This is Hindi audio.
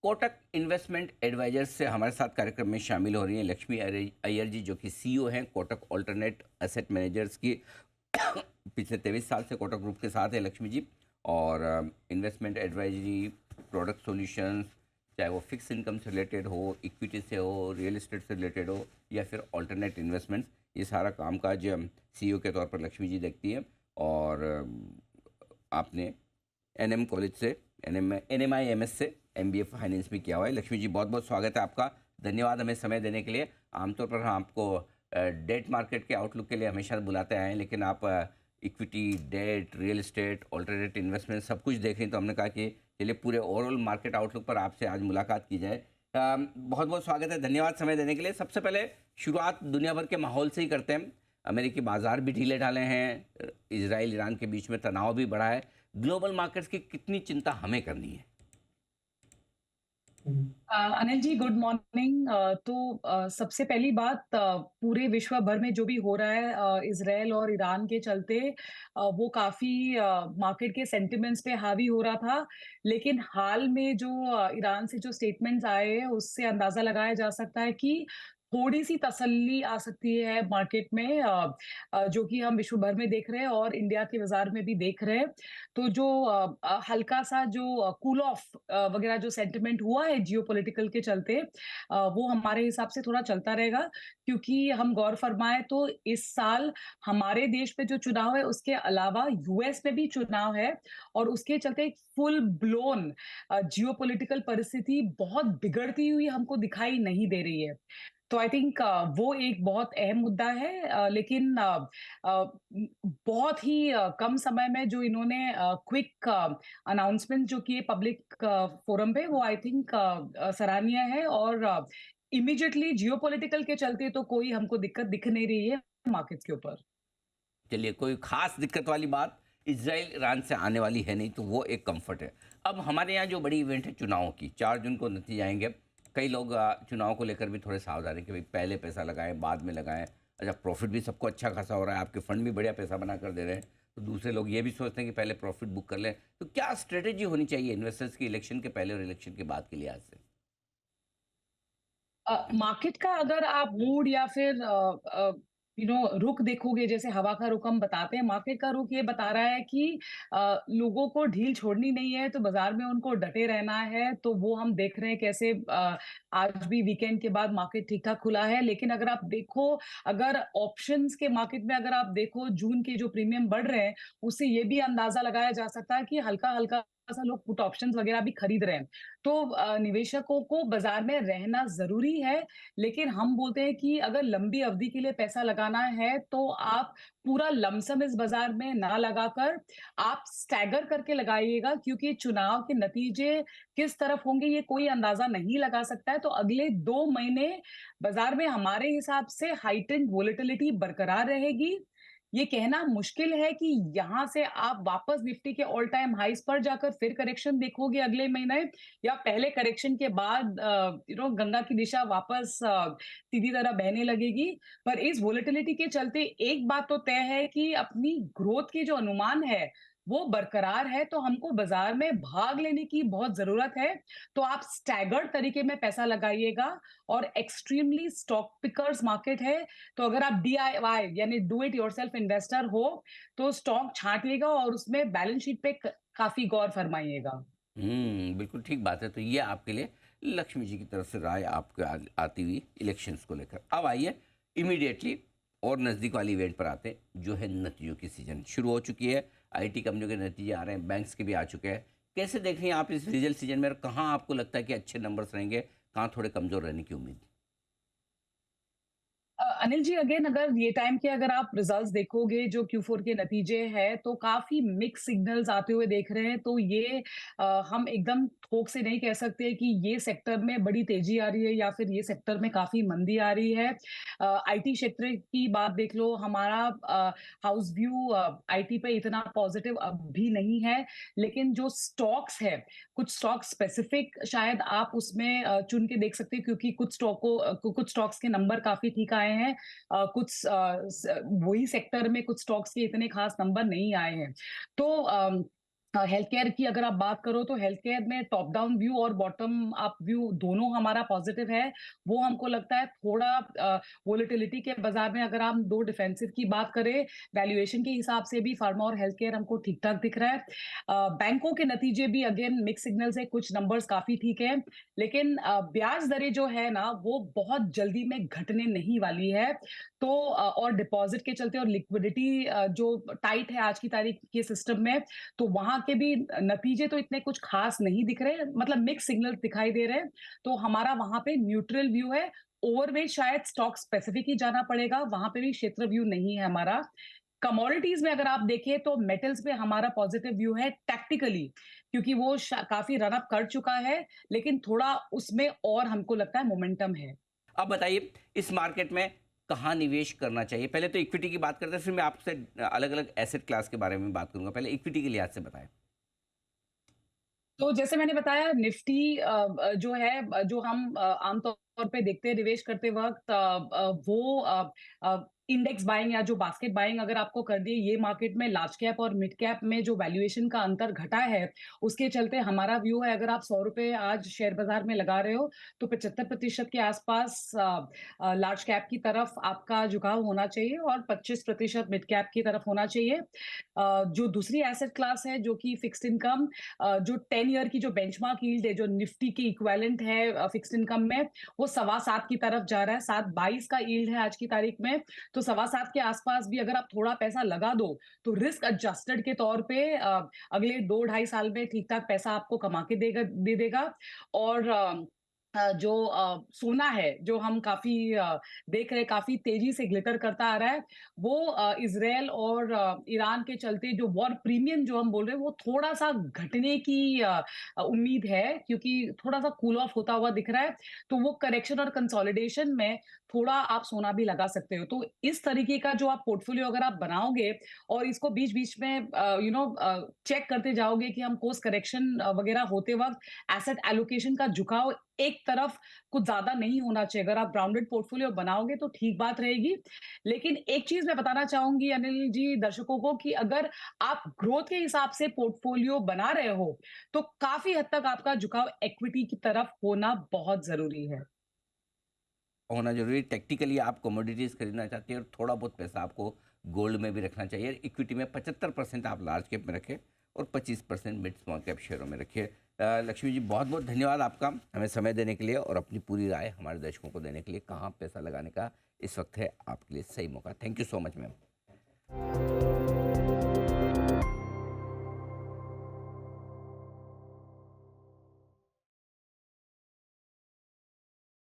कोटक इन्वेस्टमेंट एडवाइजर्स से हमारे साथ कार्यक्रम में शामिल हो रही हैं लक्ष्मी अय्यर जी, जो कि सीईओ हैं कोटक ऑल्टरनेट एसेट मैनेजर्स की। पिछले 23 साल से कोटक ग्रुप के साथ है लक्ष्मी जी। और इन्वेस्टमेंट एडवाइजरी, प्रोडक्ट सॉल्यूशंस, चाहे वो फिक्स इनकम से रिलेटेड हो, इक्विटी से हो, रियल एस्टेट से रिलेटेड हो, या फिर ऑल्टरनेट इन्वेस्टमेंट्स, ये सारा कामकाज सीईओ के तौर पर लक्ष्मी जी देखती है। और आपने एनएम कॉलेज से NMIMS से MBA फाइनेंस में किया हुआ है। लक्ष्मी जी, बहुत बहुत स्वागत है आपका। धन्यवाद हमें समय देने के लिए। आमतौर पर हम आपको डेट मार्केट के आउटलुक के लिए हमेशा बुलाते आए हैं, लेकिन आप equity, debt, real estate, alternate investment सब कुछ देख रही हैं, तो हमने कहा कि चलिए पूरे ओवरऑल मार्केट आउटलुक पर आपसे आज मुलाकात की जाए। बहुत बहुत स्वागत है, धन्यवाद समय देने के लिए। सबसे पहले शुरुआत दुनिया भर के माहौल से ही करते हैं। अमेरिकी बाजार भी ढीले ढाले हैं, इजराइल ईरान के बीच में तनाव भी बढ़ा है। ग्लोबल मार्केट्स की कितनी चिंता हमें करनी है? Anil ji, good morning. सबसे पहली बात, पूरे विश्व भर में जो भी हो रहा है इजराइल और ईरान के चलते, वो काफी मार्केट के सेंटिमेंट्स पे हावी हो रहा था। लेकिन हाल में जो ईरान से जो स्टेटमेंट्स आए हैं, उससे अंदाजा लगाया जा सकता है कि थोड़ी सी तसल्ली आ सकती है मार्केट में, जो कि हम विश्व भर में देख रहे हैं और इंडिया के बाजार में भी देख रहे हैं। तो जो हल्का सा जो कूल ऑफ वगैरह जो सेंटिमेंट हुआ है जियोपॉलिटिकल के चलते, वो हमारे हिसाब से थोड़ा चलता रहेगा। क्योंकि हम गौर फरमाएं तो इस साल हमारे देश में जो चुनाव है, उसके अलावा यूएस में भी चुनाव है, और उसके चलते एक फुल ब्लोन जियोपॉलिटिकल परिस्थिति बहुत बिगड़ती हुई हमको दिखाई नहीं दे रही है। तो आई थिंक वो एक बहुत अहम मुद्दा है। लेकिन बहुत ही कम समय में जो इन्होंने क्विक अनाउंसमेंट जो किए पब्लिक फोरम पे, वो आई थिंक सराहनीय है। और इमीडिएटली जियोपॉलिटिकल के चलते तो कोई हमको दिक्कत दिख नहीं रही है मार्केट्स के ऊपर। चलिए, कोई खास दिक्कत वाली बात इजराइल ईरान से आने वाली है नहीं, तो वो एक कंफर्ट है। अब हमारे यहाँ जो बड़ी इवेंट है चुनाव की, 4 जून को नतीजे आएंगे। कई लोग चुनाव को लेकर भी थोड़े सावधान हैं कि भाई पहले पैसा लगाएं बाद में लगाएं। अच्छा, प्रॉफिट भी सबको अच्छा खासा हो रहा है, आपके फंड भी बढ़िया पैसा बना कर दे रहे हैं, तो दूसरे लोग ये भी सोचते हैं कि पहले प्रॉफिट बुक कर लें। तो क्या स्ट्रेटेजी होनी चाहिए इन्वेस्टर्स की इलेक्शन के पहले और इलेक्शन के बाद के लिहाज से? मार्केट का अगर आप मूड या फिर रुख देखोगे, जैसे हवा का रुख हम बताते हैं, मार्केट का रुख ये बता रहा है कि लोगों को ढील छोड़नी नहीं है, तो बाजार में उनको डटे रहना है। तो वो हम देख रहे हैं कैसे आज भी वीकेंड के बाद मार्केट ठीक ठाक खुला है। लेकिन अगर आप देखो, अगर ऑप्शंस के मार्केट में अगर आप देखो, जून के जो प्रीमियम बढ़ रहे हैं, उससे ये भी अंदाजा लगाया जा सकता है कि हल्का हल्का सा लोग पुट ऑप्शंस वगैरह भी खरीद रहे हैं। तो निवेशकों को बाजार में रहना जरूरी है। लेकिन हम बोलते हैं कि अगर लंबी अवधि के लिए पैसा लगाना है, तो आप पूरा लमसम इस बाजार में ना लगाकर आप स्टैगर करके लगाइएगा। क्योंकि चुनाव के नतीजे किस तरफ होंगे, ये कोई अंदाजा नहीं लगा सकता है। तो अगले 2 महीने बाजार में हमारे हिसाब से हाइटेंड वोलेटिलिटी बरकरार रहेगी। ये कहना मुश्किल है कि यहाँ से आप वापस निफ्टी के ऑल टाइम हाईज पर जाकर फिर करेक्शन देखोगे अगले महीने, या पहले करेक्शन के बाद गंगा की दिशा वापस सीधी तरह बहने लगेगी। पर इस वोलेटिलिटी के चलते एक बात तो तय है कि अपनी ग्रोथ की जो अनुमान है, वो बरकरार है। तो हमको बाजार में भाग लेने की बहुत जरूरत है। तो आप स्टैगर्ड तरीके में पैसा लगाइएगा। और एक्सट्रीमली स्टॉक पिकर्स मार्केट है। तो अगर आप DIY यानी डू इट योरसेल्फ इन्वेस्टर हो, तो स्टॉक छांटिएगा और उसमें बैलेंस शीट पे काफी गौर फरमाइएगा। बिल्कुल ठीक बात है। तो ये आपके लिए लक्ष्मी जी की तरफ से राय आपके आती हुई इलेक्शंस को लेकर। अब आइए इमीडिएटली और नज़दीक वाली इवेंट पर आते हैं, जो है नतीजों की सीजन शुरू हो चुकी है। आईटी कंपनियों के नतीजे आ रहे हैं, बैंक्स के भी आ चुके हैं। कैसे देख रही हैं आप इस रिजल्ट सीजन में, और कहाँ आपको लगता है कि अच्छे नंबर्स रहेंगे, कहाँ थोड़े कमज़ोर रहने की उम्मीद? अनिल जी, अगेन अगर ये टाइम के अगर आप रिजल्ट्स देखोगे, जो Q4 के नतीजे हैं, तो काफी मिक्स सिग्नल्स आते हुए देख रहे हैं। तो ये हम एकदम थोक से नहीं कह सकते कि ये सेक्टर में बड़ी तेजी आ रही है या फिर ये सेक्टर में काफी मंदी आ रही है। आईटी क्षेत्र की बात देख लो, हमारा हाउस व्यू आईटी पे इतना पॉजिटिव अब भी नहीं है। लेकिन जो स्टॉक्स है, कुछ स्टॉक स्पेसिफिक शायद आप उसमें चुन के देख सकते हैं, क्योंकि कुछ स्टॉक्स के नंबर काफी ठीक आए हैं। वही सेक्टर में कुछ स्टॉक्स के इतने खास नंबर नहीं आए हैं। तो हेल्थ केयर की अगर आप बात करो तो हेल्थ केयर में टॉप डाउन व्यू और बॉटम अप व्यू दोनों हमारा पॉजिटिव है। वो हमको लगता है थोड़ा वोलेटिलिटी के बाजार में अगर हम दो डिफेंसिव की बात करें, वैल्यूएशन के हिसाब से भी फार्मा और हेल्थ केयर हमको ठीक-ठाक दिख रहा है। बैंकों के नतीजे भी अगेन मिक्स सिग्नल्स है, कुछ नंबर्स काफ़ी ठीक है। लेकिन ब्याज दरें जो है ना, वो बहुत जल्दी में घटने नहीं वाली है। तो और डिपॉज़िट के चलते और लिक्विडिटी जो टाइट है आज की तारीख के सिस्टम में, तो वहाँ के भी नतीजे तो इतने कुछ खास नहीं दिख रहे, मतलब मिक्स सिग्नल्स दिखाई दे रहे हैं। तो हमारा वहाँ पे न्यूट्रल व्यू है। ओवरवेट शायद स्टॉक स्पेसिफिक ही जाना पड़ेगा, वहाँ पे भी क्षेत्र व्यू नहीं है हमारा। कमोडिटीज़ में अगर आप देखें तो मेटल्स पे हमारा पॉजिटिव व्यू है टैक्टिकली, क्योंकि वो काफ़ी रन अप कर चुका है, लेकिन थोड़ा उसमें और हमको लगता है मोमेंटम है। अब बताइए इस मार्केट में कहाँ निवेश करना चाहिए? पहले तो इक्विटी की बात करते हैं, फिर मैं आपसे अलग-अलग एसेट क्लास के बारे में बात करूँगा। पहले इक्विटी के लिहाज से बताएँ। तो जैसे मैंने बताया निफ्टी जो है जो हम आमतौर पे देखते हैं निवेश करते वक़्त वो इंडेक्स बाइंग या जो बास्केट बाइंग अगर आपको कर दी ये मार्केट में लार्ज कैप और मिड कैप में जो वैल्यूएशन का अंतर घटा है, उसके चलते हमारा व्यू है अगर आप ₹100 आज शेयर बाज़ार में लगा रहे हो, तो 75% के आसपास लार्ज कैप की तरफ आपका झुकाव होना चाहिए और 25% मिड कैप की तरफ होना चाहिए। जो दूसरी एसेट क्लास है जो कि फिक्स्ड इनकम जो 10 ईयर की जो बेंचमार्क यील्ड है, जो निफ्टी की इक्विवेलेंट है फिक्स्ड इनकम में, वो सवा 7 की तरफ जा रहा है। 7.22 का यील्ड है आज की तारीख में, तो सवा 7 के आसपास भी अगर आप थोड़ा पैसा लगा दो, तो रिस्क एडजस्टेड के तौर पे अगले 2 ढाई साल में ठीक-ठाक पैसा आपको कमा के दे देगा और जो सोना है, जो हम काफ़ी देख रहे हैं काफ़ी तेज़ी से ग्लिटर करता आ रहा है, वो इज़राइल और ईरान के चलते जो वॉर प्रीमियम जो हम बोल रहे हैं, वो थोड़ा-सा घटने की उम्मीद है क्योंकि थोड़ा-सा कूल ऑफ होता हुआ दिख रहा है। तो वो करेक्शन और कंसोलिडेशन में थोड़ा आप सोना भी लगा सकते हो। तो इस तरीके का जो आप पोर्टफोलियो अगर आप बनाओगे और इसको बीच-बीच में चेक करते जाओगे कि हम कोर्स करेक्शन वगैरह होते वक़्त एसेट एलोकेशन का झुकाव एक तरफ कुछ ज़्यादा नहीं होना चाहिए। अगर आप ब्राउंडेड पोर्टफोलियो बनाओगे तो ठीक बात रहेगी। लेकिन एक चीज़ मैं बताना चाहूँगी अनिल जी दर्शकों को कि अगर आप ग्रोथ के हिसाब से पोर्टफोलियो बना रहे हो, तो काफ़ी हद तक आपका झुकाव इक्विटी की तरफ होना बहुत ज़रूरी है। होना ज़रूरी टैक्टिकली आप कमोडिटीज़ खरीदना चाहते हैं और थोड़ा बहुत पैसा आपको गोल्ड में भी रखना चाहिए। इक्विटी में 75% आप लार्ज कैप में रखें और 25% मिड स्मॉल कैप शेयरों में रखिए। लक्ष्मी जी बहुत बहुत धन्यवाद आपका हमें समय देने के लिए और अपनी पूरी राय हमारे दर्शकों को देने के लिए। कहाँ पैसा लगाने का इस वक्त है आपके लिए सही मौका। Thank you so much ma'am.